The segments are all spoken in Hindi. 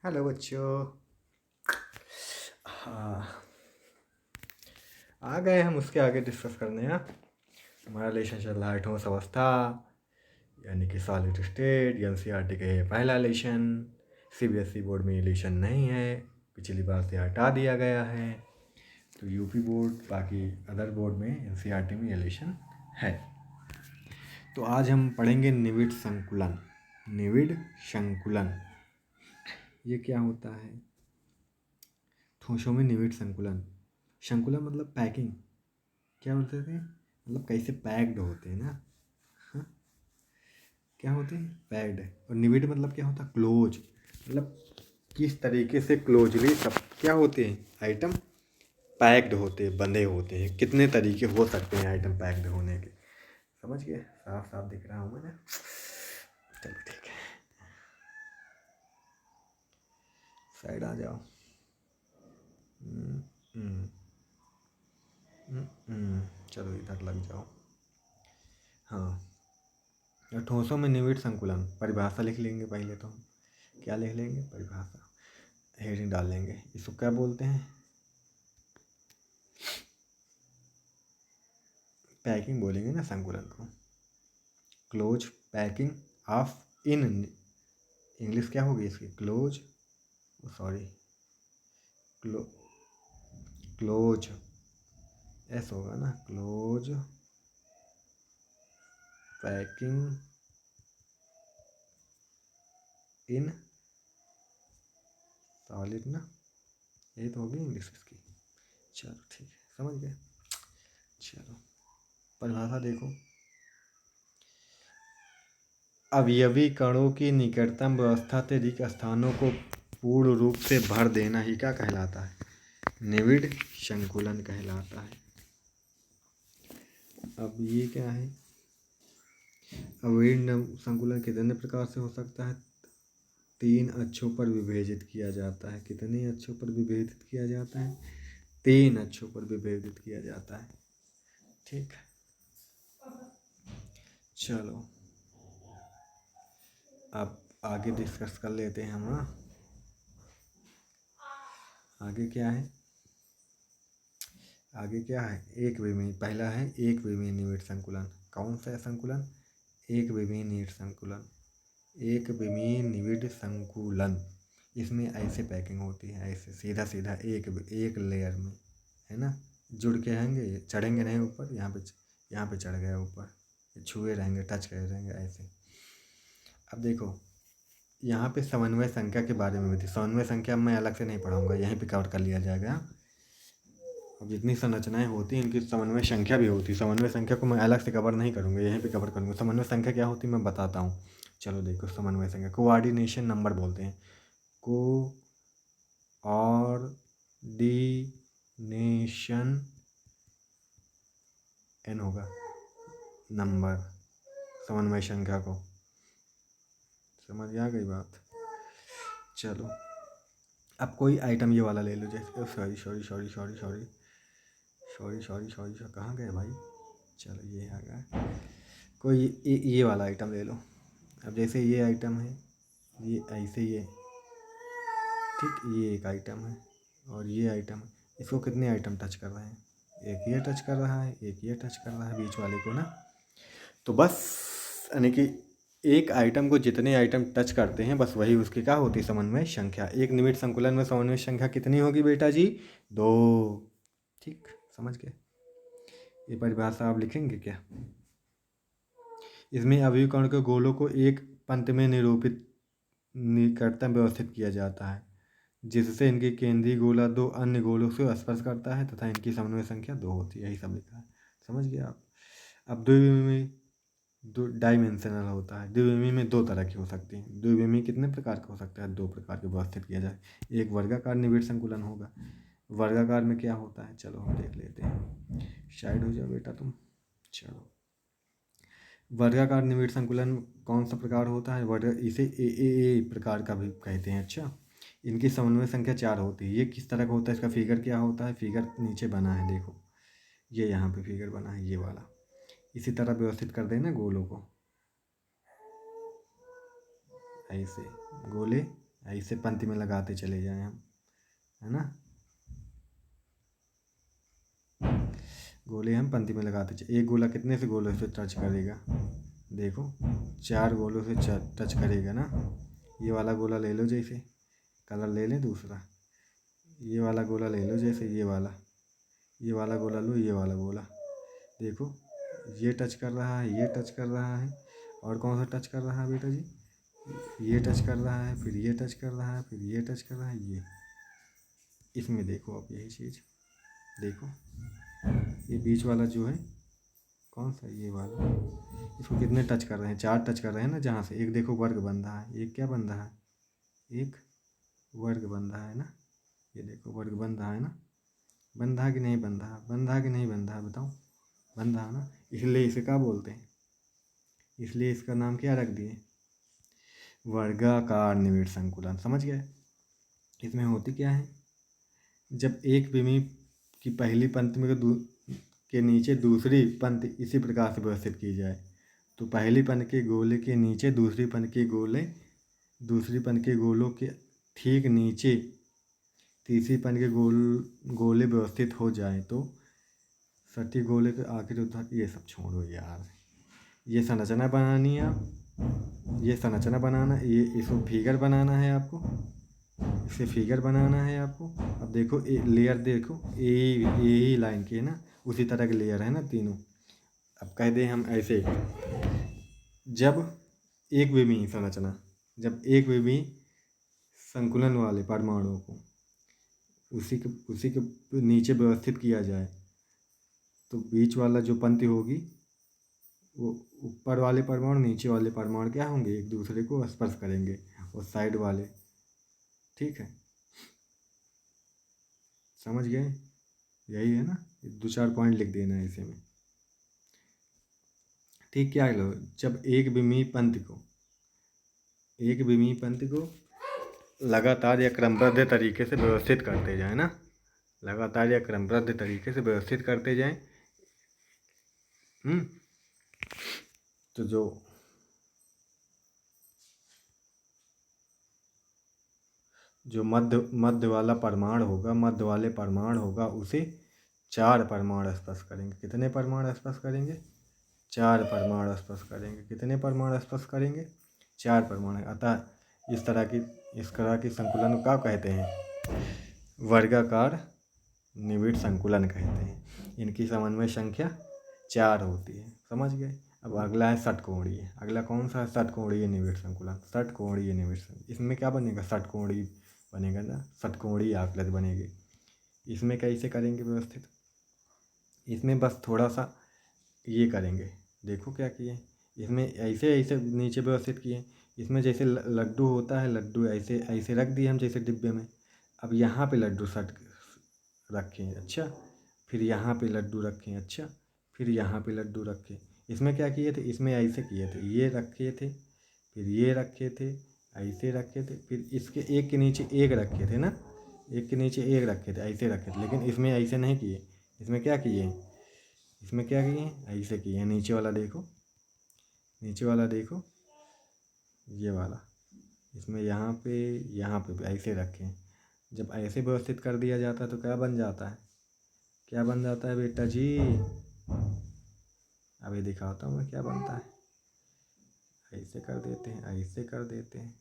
हेलो बच्चों। हाँ, आ गए हम उसके आगे डिस्कस करने। हाँ, हमारा लेसन चल रहा है ठोस अवस्था यानी कि सॉलिड स्टेट। एनसीईआरटी का ये पहला लेसन। सीबीएसई बोर्ड में ये लेसन नहीं है, पिछली बार से हटा दिया गया है। तो यूपी बोर्ड बाकी अदर बोर्ड में एनसीईआरटी में ये लेसन है। तो आज हम पढ़ेंगे निविड़ संकुलन। निविड़ संकुलन ये क्या होता है? ठोसों में निविड़ संकुलन। संकुलन मतलब पैकिंग। क्या बोलते थे? मतलब कैसे पैक्ड होते हैं ना। हाँ, क्या होते हैं? पैक्ड। और निविड मतलब क्या होता है? क्लोज। मतलब किस तरीके से क्लोजली सब क्या होते हैं आइटम पैक्ड होते हैं, बंधे होते हैं। कितने तरीके हो सकते हैं आइटम पैक्ड होने के? समझ गए? साफ साफ दिख रहा हूँ मैं ना? चलो ठीक है, साइड आ जाओ। हम्म, हम्म, चलो इधर लग जाओ। हाँ, और ठोसों में निविड़ संकुलन परिभाषा लिख लेंगे पहले तो हम। क्या लिख लेंगे? परिभाषा। हेडिंग डाल लेंगे। इसको क्या बोलते हैं? पैकिंग बोलेंगे ना संकुलन को। Close packing of in. English क्या होगी इसकी? क्लोज, सॉरी, क्लो क्लोज एस होगा ना। क्लोज पैकिंग इन सॉलिड ना, यही तो होगी इंग्लिश इसकी। चलो ठीक है, समझ गए। चलो परिभाषा देखो। अवयवी कणों की निकटतम व्यवस्था से रिक्त स्थानों को पूर्ण रूप से भर देना ही क्या कहलाता है? निविड़ संकुलन कहलाता है। अब ये क्या है? अवयवी संकुलन कितने प्रकार से हो सकता है? 3 अक्षों पर विभेदित किया जाता है। कितने अक्षों पर विभेदित किया जाता है? 3 अक्षों पर विभेदित किया जाता है। ठीक, चलो अब आगे डिस्कस कर लेते हैं हम। हाँ, आगे क्या है? आगे क्या है? एक विमीन। पहला है एक विमीन निविड़ संकुलन। कौन सा संकुलन? एक विमीन निविड़ संकुलन। एक विमीन निविड़ संकुलन। इसमें ऐसे पैकिंग होती है, ऐसे सीधा सीधा एक एक लेयर में, है ना। जुड़ के रहेंगे, चढ़ेंगे नहीं ऊपर। यहाँ पे चढ़ गए ऊपर, छुए रहेंगे, टच करे रहेंगे ऐसे। अब देखो, यहाँ पे समन्वय संख्या के बारे में भी थी। समन्वय संख्या मैं अलग से नहीं पढ़ाऊँगा, यहीं पे कवर कर लिया जाएगा। अब जितनी संरचनाएं होती हैं इनकी समन्वय संख्या भी होती है। समन्वय संख्या को मैं अलग से कवर नहीं करूँगा, यहीं पे कवर करूँगा। समन्वय संख्या क्या होती है मैं बताता हूँ। चलो देखो, समन्वय संख्या कोऑर्डिनेशन नंबर बोलते हैं। कोऑर्डिनेशन एन होगा नंबर, समन्वय संख्या को। समझ आ गई बात? चलो अब कोई आइटम ये वाला ले लो, जैसे sorry sorry sorry sorry sorry sorry sorry sorry sorry कहाँ गए भाई? चलो ये आ गया। कोई ये वाला आइटम ले लो। अब जैसे ये आइटम है, ये ऐसे ये, ठीक, ये एक आइटम है और ये आइटम है। इसको कितने आइटम टच कर रहे हैं? एक ये टच कर रहा है, एक ये टच कर रहा है, बीच वाले को ना। तो बस यानी कि एक आइटम को जितने आइटम टच करते हैं बस वही उसकी क्या होती है? समन्वय संख्या। एक निविड़ संकुलन में समन्वय संख्या कितनी होगी बेटा जी? 2। ठीक, समझ गए? ये परिभाषा आप लिखेंगे क्या? इसमें अवयवी कण के गोलों को एक पंक्ति में निरूपित निकटतम व्यवस्थित किया जाता है, जिससे इनकी केंद्रीय गोला 2 अन्य गोलों से स्पर्श करता है तथा इनकी समन्वय संख्या 2 होती है। यही सब लिखा है, समझ गए आप? अब द्विविमी दो डायमेंशनल होता है। द्विविमी में 2 तरह की हो सकती है। द्विविमी कितने प्रकार का हो सकता है? 2 प्रकार के व्यवस्थित किया जाए। एक वर्गाकार निविड़ संकुलन होगा। वर्गाकार में क्या होता है? चलो हम देख लेते हैं। साइड हो जाओ बेटा तुम। चलो, वर्गाकार निविड़ संकुलन कौन सा प्रकार होता है? वर्ग इसे ए प्रकार का भी कहते हैं। अच्छा, इनकी समन्वय संख्या 4 होती है। ये किस तरह का होता है? इसका फिगर क्या होता है? फिगर नीचे बना है देखो, ये यहाँ पे फिगर बना है, ये वाला। इसी तरह व्यवस्थित कर देना गोलों को, ऐसे गोले ऐसे पंक्ति में लगाते चले जाएं हम, है ना। गोले हम पंक्ति में लगाते एक गोला कितने से गोलों से टच करेगा, देखो 4 गोलों से टच करेगा ना। ये वाला गोला ले लो, जैसे कलर ले लें दूसरा, ये वाला गोला ले लो, जैसे ये वाला गोला लो, ये वाला गोला देखो, ये टच कर रहा है, ये टच कर रहा है, और कौन सा टच कर रहा है बेटा जी, ये टच कर रहा है, फिर ये टच कर रहा है, फिर ये टच कर रहा है, ये इसमें देखो आप यही चीज़ देखो, ये बीच वाला जो है कौन सा, ये वाला, इसको कितने टच कर रहे हैं, 4 टच कर रहे हैं ना, जहाँ से एक देखो वर्ग बन रहा है, एक क्या बन रहा है, एक वर्ग बन रहा है ना, ये देखो वर्ग बन रहा है ना, बन रहा कि नहीं बन रहा, बन रहा कि नहीं बन रहा, बताओ, बन रहा ना। इसलिए इसे क्या बोलते हैं, इसलिए इसका नाम क्या रख दिए, वर्गाकार निविड़ संकुलन। समझ गए। इसमें होती क्या है, जब एक विमी की पहली पंक्ति में के नीचे दूसरी पंक्ति इसी प्रकार से व्यवस्थित की जाए, तो पहली पंक्ति के गोले के नीचे दूसरी पंक्ति के गोले, दूसरी पंक्ति के गोलों के ठीक नीचे तीसरी पंक्ति के गोले व्यवस्थित हो जाए, तो सटी गोले के आखिरी उत्तर, ये सब छोड़ो यार, ये संरचना बनानी है आप, ये संरचना बनाना, ये इसको फिगर बनाना है आपको, इसे फिगर बनाना है आपको। अब देखो लेयर देखो, ही लाइन की है ना, उसी तरह के लेयर है ना तीनों। अब कह दें हम ऐसे, जब एक विमीय संरचना, जब एक विमीय संकुलन वाले परमाणुओं को उसी के नीचे व्यवस्थित किया जाए, तो बीच वाला जो पंक्ति होगी वो ऊपर वाले परमाणु नीचे वाले परमाणु क्या होंगे, एक दूसरे को स्पर्श करेंगे, और साइड वाले, ठीक है, समझ गए, यही है ना। 2-4 पॉइंट लिख देना है इसे में, ठीक। क्या लो, जब एक विमीय पंक्ति को लगातार या क्रमबद्ध तरीके से व्यवस्थित करते जाए ना, लगातार या क्रमबद्ध तरीके से व्यवस्थित करते जाएं, तो जो मध्य वाला परमाणु होगा, मध्य वाले परमाणु होगा, उसे 4 परमाणु स्पर्श करेंगे। कितने परमाणु स्पर्श करेंगे, 4 परमाणु स्पर्श करेंगे। कितने परमाणु स्पर्श करेंगे, 4 परमाणु। अतः इस तरह की संकुलन को क्या कहते हैं, वर्गाकार निविड़ संकुलन कहते हैं। इनकी समन्वय संख्या 4 होती है, समझ गए। अब अगला है षटकोणीय। अगला कौन सा है, षटकोणीय निविड़ संकुलन। षटकोणीय निविड़ संकुलन, इसमें क्या बनेगा, षटकोणीय बनेगा ना, षटकोणीय आकृति बनेगी। इसमें कैसे करेंगे व्यवस्थित, इसमें बस थोड़ा सा ये करेंगे, देखो क्या किए, इसमें ऐसे नीचे व्यवस्थित किए। इसमें जैसे लड्डू होता है, लड्डू ऐसे रख दिए हम जैसे डिब्बे में। अब यहाँ पे लड्डू रखें, अच्छा, फिर यहाँ पे लड्डू रखें, अच्छा, फिर यहाँ पे लड्डू रखें। इसमें क्या किए थे, इसमें ऐसे किए थे, ये रखे थे, फिर ये रखे थे, ऐसे रखे थे, फिर इसके एक के नीचे एक रखे थे ना, एक के नीचे एक रखे थे, ऐसे रखे थे। लेकिन इसमें ऐसे नहीं किए, इसमें क्या किए, इसमें क्या किए, ऐसे किए। नीचे वाला देखो, नीचे वाला देखो, ये वाला, इसमें यहाँ पे ऐसे रखें। जब ऐसे व्यवस्थित कर दिया जाता है तो क्या बन जाता है, क्या बन जाता है बेटा जी, अभी दिखाता हूँ मैं क्या बनता है। ऐसे कर देते हैं, ऐसे कर देते हैं,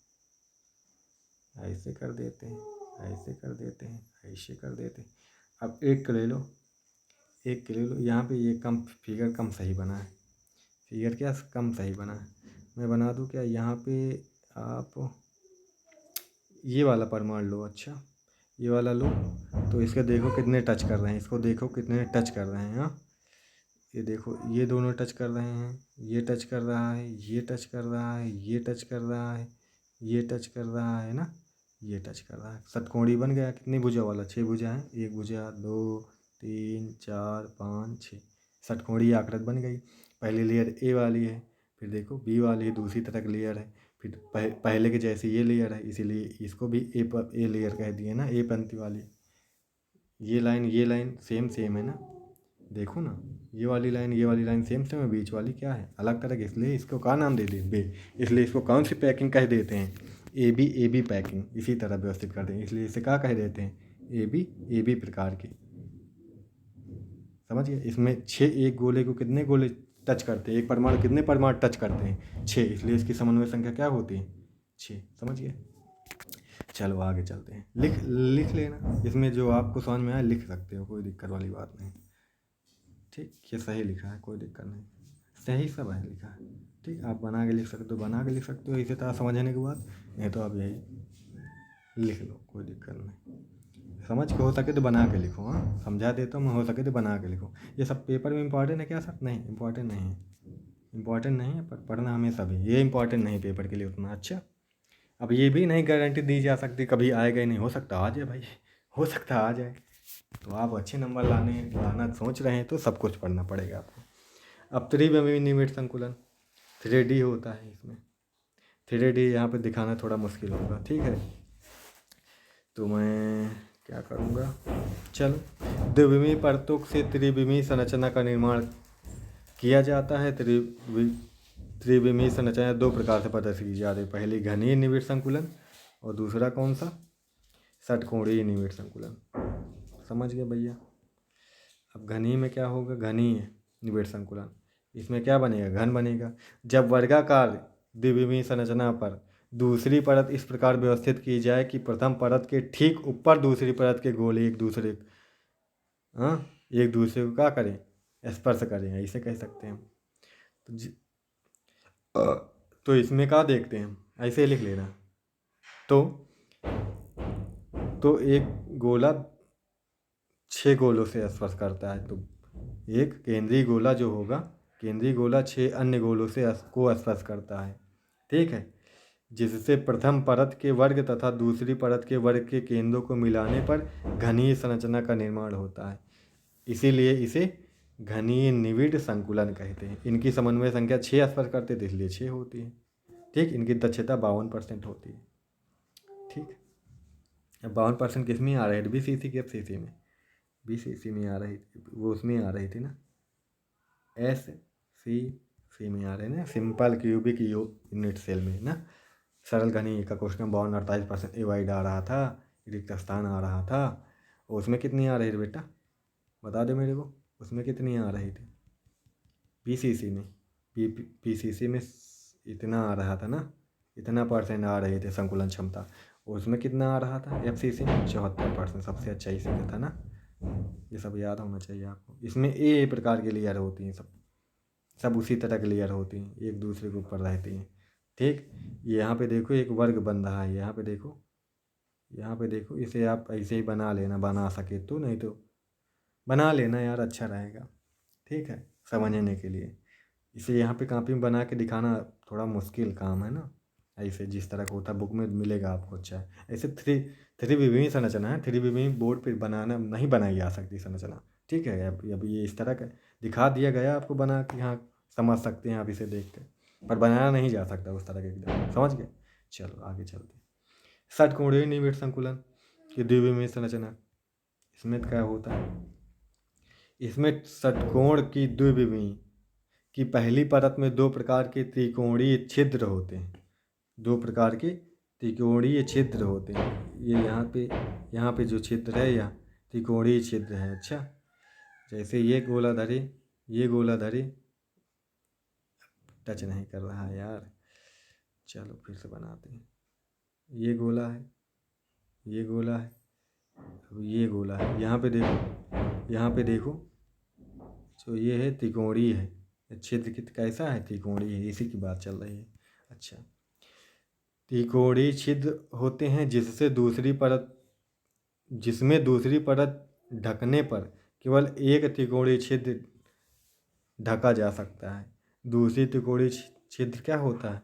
ऐसे कर देते हैं, ऐसे कर देते हैं, ऐसे कर देते हैं। अब एक ले लो, एक ले लो, यहाँ पे ये कम फिगर कम सही बना है, फिगर क्या कम सही बना है। मैं बना दूँ क्या, यहाँ पे आप ये वाला परमाणु लो, अच्छा ये वाला लो, तो इसके देखो कितने टच कर रहे हैं, इसको देखो कितने टच कर रहे हैं। हाँ, ये देखो, ये दोनों टच कर रहे हैं, ये टच कर रहा है, ये टच कर रहा है, ये टच कर रहा है, ये टच कर रहा है ना, ये टच कर रहा है। षटकोणी बन गया। कितनी भुजा वाला, 6 भुजा है, 1 भुजा, 2 3 4 5 6, षटकोणीय आकृति बन गई। पहली लेयर ए वाली है, फिर देखो बी वाली दूसरी तरह की लेयर है, फिर पहले के जैसे ये लेयर है, इसीलिए इसको भी ए लेयर कह दिए ना, ए पंक्ति वाली। ये लाइन सेम है ना, देखो ना, ये वाली लाइन सेम है, बीच वाली क्या है अलग तरह की, इसलिए इसको क्या नाम दे दें, बे, इसलिए इसको कौन सी पैकिंग कह देते हैं, ए बी पैकिंग इसी तरह व्यवस्थित करते हैं, इसलिए इसे क्या कह देते हैं, ए बी प्रकार की। समझ गए। इसमें 6 एक गोले को कितने गोले टच करते हैं, एक परमाणु कितने परमाणु टच करते हैं, 6, इसलिए इसकी समन्वय संख्या क्या होती है, 6। समझ गए। चलो आगे चलते हैं। लिख लेना, इसमें जो आपको समझ में आए लिख सकते हो, कोई दिक्कत वाली बात नहीं। ठीक, ये सही लिखा है, कोई दिक्कत नहीं, सही सब है लिखा है। ठीक, आप बना के लिख सकते हो, बना के लिख सकते हो इसी तरह समझने के बाद, नहीं तो आप यही लिख लो, कोई दिक्कत नहीं। समझ के हो सके तो बना के लिखो, हाँ समझा देता हूँ मैं, हो सके तो बना के लिखो। ये सब पेपर में इंपॉर्टेंट है क्या सर, नहीं इंपॉर्टेंट नहीं है, इंपॉर्टेंट नहीं है, पर पढ़ना हमेशा भी, ये इंपॉर्टेंट नहीं पेपर के लिए उतना। अच्छा, अब ये भी नहीं गारंटी दी जा सकती कभी आएगा ही नहीं, हो सकता आ जाए भाई, हो सकता आ जाए। तो आप अच्छे नंबर लाना सोच रहे हैं तो सब कुछ पढ़ना पड़ेगा आपको। अब त्रिविमीय निविड़ संकुलन 3D होता है, इसमें 3D यहाँ पे दिखाना थोड़ा मुश्किल होगा, ठीक है। तो मैं क्या करूँगा, चलो, द्विविमीय परतों से त्रिविमीय संरचना का निर्माण किया जाता है। त्रिविमीय संरचना 2 प्रकार से प्रदर्शित की जाती है, पहली घनीय निविड़ संकुलन और दूसरा कौन सा, षटकोणीय निविड़ संकुलन। समझ गए भैया। अब घनीय में क्या होगा, घनीय निविड़ संकुलन, इसमें क्या बनेगा, घन बनेगा। जब वर्गाकार द्विविमीय संरचना पर दूसरी परत इस प्रकार व्यवस्थित की जाए कि प्रथम परत के ठीक ऊपर दूसरी परत के गोले एक दूसरे को क्या करें, स्पर्श करें, ऐसे कह सकते हैं। तो इसमें क्या देखते हैं, ऐसे लिख लेना। तो एक गोला 6 गोलों से स्पर्श करता है, तो एक केंद्रीय गोला जो होगा, केंद्रीय गोला 6 अन्य गोलों से को स्पर्श करता है, ठीक है, जिससे प्रथम परत के वर्ग तथा दूसरी परत के वर्ग के केंद्रों को मिलाने पर घनीय संरचना का निर्माण होता है। इसीलिए इसे घनीय निविड़ संकुलन कहते हैं। इनकी समन्वय संख्या 6 स्पर्श करते थे, इसलिए 6 होती है। ठीक, इनकी दक्षता 52% होती है। ठीक, अब 52% किस में आ रही है, BCC की FCC में, BCC में आ रही थी वो, उसमें आ रही थी ना, SCC में आ रहे ना, सिंपल क्यूबिक यूनिट सेल में ना। सरल घनीय का क्वेश्चन 52-48% एवाइड आ रहा था, रिक्त स्थान आ रहा था। उसमें कितनी आ रही थी बेटा, बता दो मेरे को, उसमें कितनी आ रही थी BCC में, BCC में इतना आ रहा था ना, इतना % आ रही थी संकुलन क्षमता। उसमें कितना आ रहा था FCC में, 74%। सबसे अच्छा इसी में था ना, ये सब याद होना चाहिए आपको। इसमें ए प्रकार के लेयर होती हैं, सब उसी तरह के लेयर होती हैं, एक दूसरे के ऊपर रहती हैं। ठीक, यहाँ पे देखो एक वर्ग बन रहा है, यहाँ पे देखो, इसे आप ऐसे ही बना लेना, बना सके तो, नहीं तो बना लेना यार, अच्छा रहेगा। ठीक है, समझने के लिए। इसे यहाँ पे कॉपी में बना के दिखाना थोड़ा मुश्किल काम है ना, ऐसे जिस तरह का होता है बुक में मिलेगा आपको, अच्छा है। ऐसे त्रिविमीय संरचना है, त्रिविमीय बोर्ड पे बनाना नहीं बनाई जा सकती संरचना, ठीक है। अब ये इस तरह का दिखा दिया गया आपको बना के, यहाँ समझ सकते हैं आप इसे देख के, पर बनाया नहीं जा सकता उस तरह के एकदम, समझ गए। चलो आगे चलते हैं। षटकोणीय निविड़ संकुलन की द्विविमीय संरचना, इसमें क्या होता है, इसमें षटकोण की द्विविमीय की पहली परत में 2 प्रकार के त्रिकोणीय छिद्र होते हैं, 2 प्रकार के त्रिकोणीय छिद्र होते हैं। ये यहाँ पे जो छिद्र है, यह त्रिकोणीय छिद्र है। अच्छा, जैसे ये गोलाधारी टच नहीं कर रहा है यार, चलो फिर से बनाते हैं। ये गोला है, अब ये गोला है, यहाँ पे देखो तो ये है त्रिकोणीय है, छिद्र कैसा है, त्रिकोणीय है, इसी की बात चल रही है। अच्छा, त्रिकोणीय छिद्र होते हैं जिसमें दूसरी परत ढकने पर केवल एक त्रिकोणीय छिद्र ढका जा सकता है, दूसरी त्रिकोणीय छिद्र क्या होता है,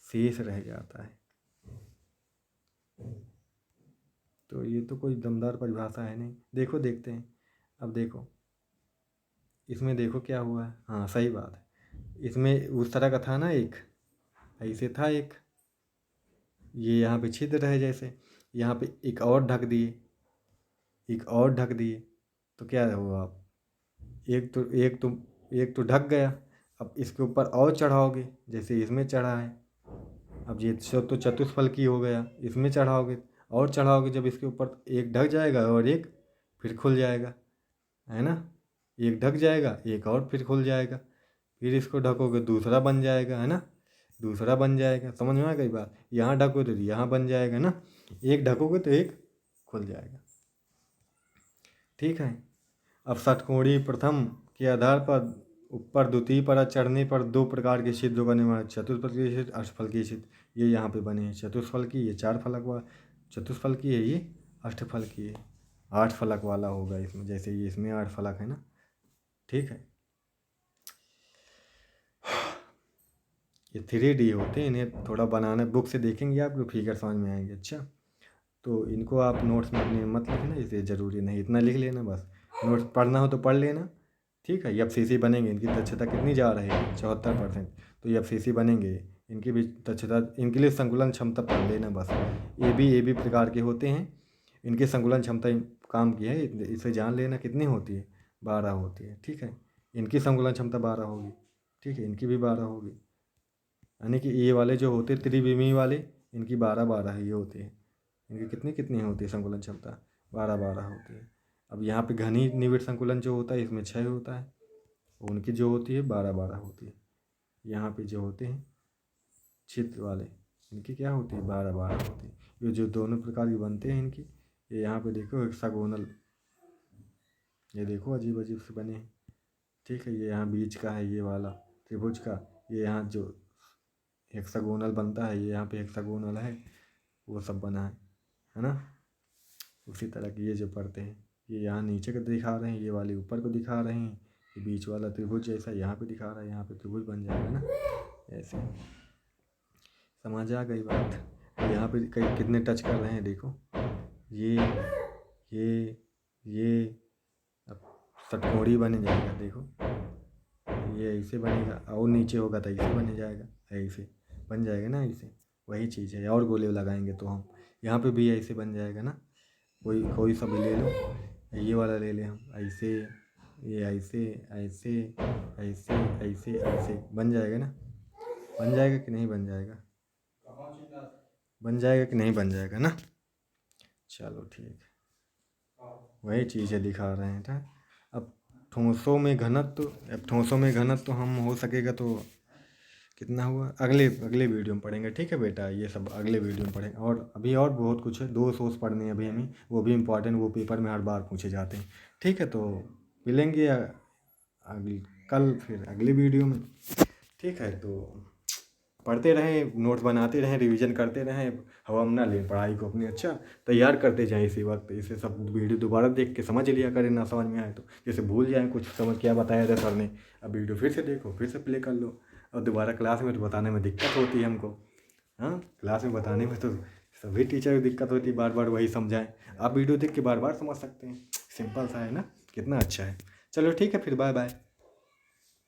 शेष रह जाता है। तो ये तो कोई दमदार परिभाषा है नहीं, देखते हैं। अब देखो इसमें देखो क्या हुआ है, हाँ सही बात है, इसमें उस तरह का था ना, एक ऐसे था, एक ये यहाँ पे छिद्र है, जैसे यहाँ पे एक और ढक दिए, तो क्या हुआ, एक तो ढक गया। अब इसके ऊपर और चढ़ाओगे, जैसे इसमें चढ़ा है, अब ये तो चतुष्फलकी हो गया, इसमें चढ़ाओगे और चढ़ाओगे, जब इसके ऊपर एक ढक जाएगा और एक फिर खुल जाएगा, है ना। एक ढक जाएगा, एक और फिर खुल जाएगा, फिर इसको ढकोगे दूसरा बन जाएगा, है ना। दूसरा बन जाएगा, समझ में आ गई बात। यहाँ ढकोगे तो यहाँ बन जाएगा ना, एक ढकोगे तो एक खुल जाएगा। ठीक है। अब षटकोणीय प्रथम के आधार पर ऊपर द्वितीय परत चढ़ने पर दो प्रकार के छिद्रों का निर्माण, चतुष्फलकीय छिद्र, अष्टफलकीय छिद्र। ये यहाँ पे बने हैं चतुष्फलकीय, ये 4 फलक वाला चतुष्फलकीय है, ये अष्टफलकीय है, 8 फलक वाला होगा इसमें, जैसे ये इसमें 8 फलक है ना। ठीक है। ये 3D होते हैं, इन्हें थोड़ा बनाना बुक से देखेंगे आपको फिगर समझ में आएंगे। अच्छा, तो इनको आप नोट्स में अपने मत लिखना, इसे ज़रूरी नहीं, इतना लिख लेना बस। नोट्स पढ़ना हो तो पढ़ लेना। ठीक है। FCC बनेंगे, इनकी दक्षता कितनी जा रही है 74%, तो FCC बनेंगे, इनकी भी दक्षता, इनके लिए संकुलन क्षमता पढ़ लेना बस। AB प्रकार के होते हैं, इनकी संकुलन क्षमता काम की है, इसे जान लेना कितनी होती है, 12 होती है। ठीक है। इनकी संकुलन क्षमता 12 होगी। ठीक है। इनकी भी 12 होगी, यानी कि ये वाले जो होते त्रिविमीय वाले, इनकी 12 ये होती है। इनकी कितनी कितनी होती है संकुलन क्षमता, 12 होती है। अब यहाँ पे घनी निविड़ संकुलन जो होता है इसमें 6 होता है, उनकी जो होती है 12 होती है। यहाँ पे जो होते हैं छिद्र वाले, इनकी क्या होती है, 12 होती है। ये जो दोनों प्रकार के बनते हैं इनकी, ये यहाँ पे देखो हेक्सागोनल, ये देखो अजीब अजीब से बने हैं। ठीक है। ये यहाँ बीच का है, ये वाला त्रिभुज का, ये यहाँ जो हेक्सागोनल बनता है, ये यहाँ पे हेक्सागोनल है, वो सब बना है ना। उसी तरह की ये जो पढ़ते हैं, ये यहाँ नीचे को दिखा रहे हैं, ये वाले ऊपर को दिखा रहे हैं, ये बीच वाला त्रिभुज जैसा यहाँ पे दिखा रहा है, यहाँ पे त्रिभुज बन जाएगा ना ऐसे। समझ आ गई बात। यहाँ पे कई कितने टच कर रहे हैं देखो, ये अब षटकोणी बन जाएगा देखो, ये ऐसे बनेगा, और नीचे होगा तो ऐसे बन जाएगा, ऐसे बन जाएगा ना ऐसे। वही चीज़ है, और गोले लगाएंगे तो हम यहाँ पे भी ऐसे बन जाएगा ना। कोई सा भी ले लो, ये वाला ले लें हम, ऐसे, ये ऐसे ऐसे ऐसे ऐसे ऐसे बन जाएगा ना। बन जाएगा कि नहीं बन जाएगा, बन जाएगा कि नहीं बन जाएगा ना। चलो ठीक है, वही चीज़ें दिखा रहे हैं था। अब ठोसों में घनत्व हम हो सकेगा तो कितना हुआ, अगले वीडियो में पढ़ेंगे। ठीक है बेटा, ये सब अगले वीडियो में पढ़ेंगे। और अभी और बहुत कुछ है, 2 सोर्स पढ़ने हैं अभी हमें, वो भी इम्पॉर्टेंट, वो पेपर में हर बार पूछे जाते हैं। ठीक है। तो मिलेंगे कल फिर अगली वीडियो में। ठीक है। तो पढ़ते रहें, नोट्स बनाते रहें, रिवीजन करते रहें, हवा में ना लें पढ़ाई को अपनी। अच्छा, तैयार करते जाएं इसी वक्त, इसे सब वीडियो दोबारा देख के समझ लिया करें, ना समझ में आए तो, जैसे भूल जाएं कुछ समझ क्या बताया था सर ने, अब वीडियो फिर से देखो, फिर से प्ले कर लो। और दोबारा क्लास में तो बताने में दिक्कत होती है हमको, हाँ, क्लास में बताने में तो सभी टीचर को दिक्कत होती है, बार बार वही समझाएं। आप वीडियो देख के बार बार समझ सकते हैं, सिंपल सा है ना, कितना अच्छा है। चलो ठीक है, फिर बाय बाय।